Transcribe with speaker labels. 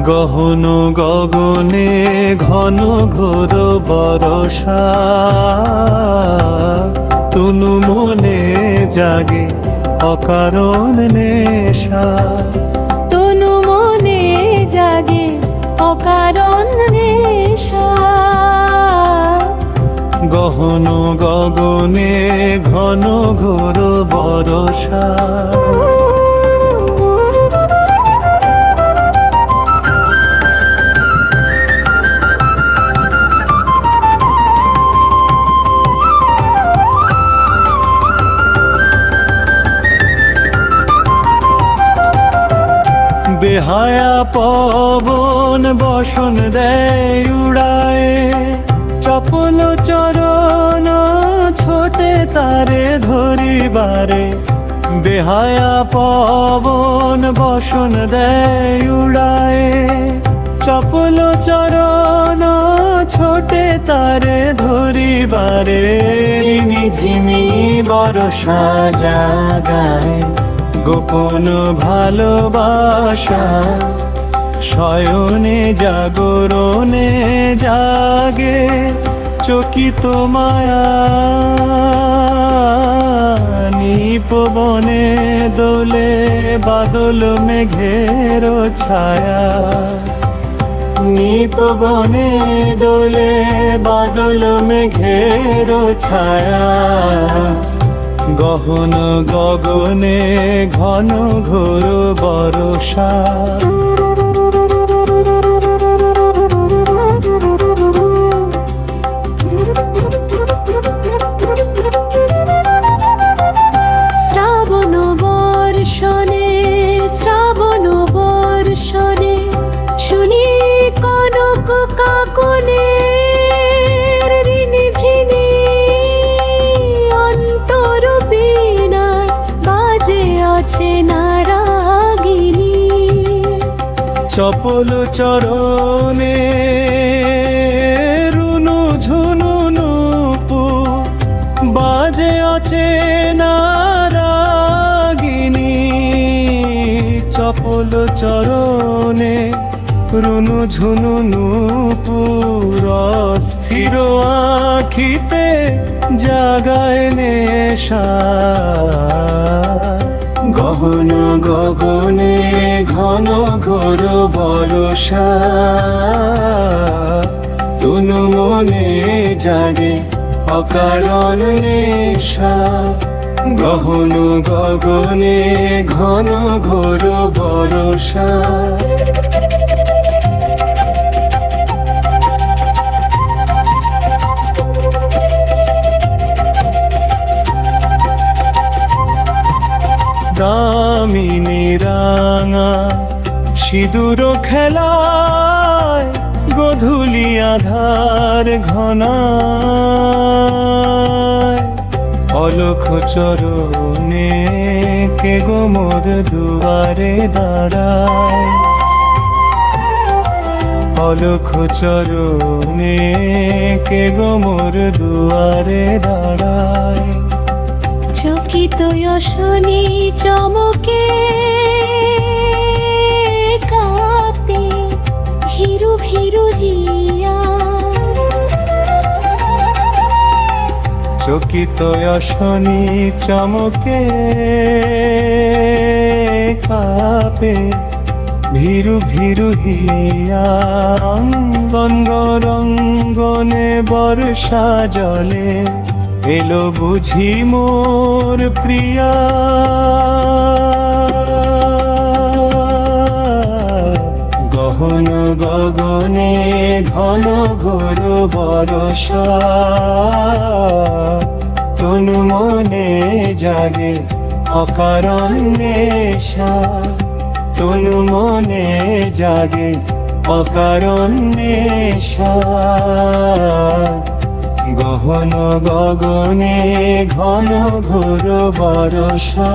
Speaker 1: গহন গগনে ঘন ঘোর বরষা, তুনু মনে জাগে অকারণ নেশা।
Speaker 2: তনু মনে জাগে অকারণ নেশা।
Speaker 1: গহন গগনে ঘন ঘোর বরষা। বেহায়া পবন বসন দেয় উড়ায়, চপল চরণ ছোটে তারে ধরিবারে। বেহায়া পবন বসন দেয় উড়ায়, চপল চরণ ছোটে তারে ধরিবারে। রিমিঝিমি বরষা জাগায় গোপন ভালোবাসা, শয়নে জাগরণে জাগে চকিত মায়া। নিপবনে দোলে বাদল মেঘের ছায়া। নিপবনে দোলে বাদল মেঘের ছায়া। গহন গগনে ঘন ঘোর বরষা।
Speaker 2: শ্রাবণ বর্ষণে শ্রাবণ বর্ষণে শুনি কনক কাকনে। রিনিঝিনি অন্তর বীণায় বাজে আছে নারাগিনী।
Speaker 1: চপল চরণে রুনু ঝুনু নুপু বাজে অচেনা রাগিনী। চপল চরণে রুনু ঝুনু নুপুর স্থির আখিতে জাগায় নেশা। গহন গগনে ঘন ঘোর বরষা, তুনু মনে জাগে অকারণ নেশা। গহন গগনে ঘন ঘোর বরষা। দামিনী রাঙা সিঁদুর খেলায় গধূলি আধার ঘনায়। অলখ চরণে কে গো মোর দুয়ারে দাঁড়ায়। অলখ চরণে কে গো মোর দুয়ারে দাঁড়ায়।
Speaker 2: চকিত যশনি চমকে কাঁপে ভীরু ভীরু জিয়া।
Speaker 1: চকিত যশনি চমকে কাঁপে ভীরু ভীরু হিয়া। অঙ্গন রঙ্গনে বর্ষা জলে এলো বুঝি মোর প্রিয়া। গহন গগনে ঘন ঘোর বরষা, তনু মনে জাগে অকারণ নেশা। তনু মনে জাগে অকারণ নেশা। গহন গগনে ঘন ঘোর বরষা।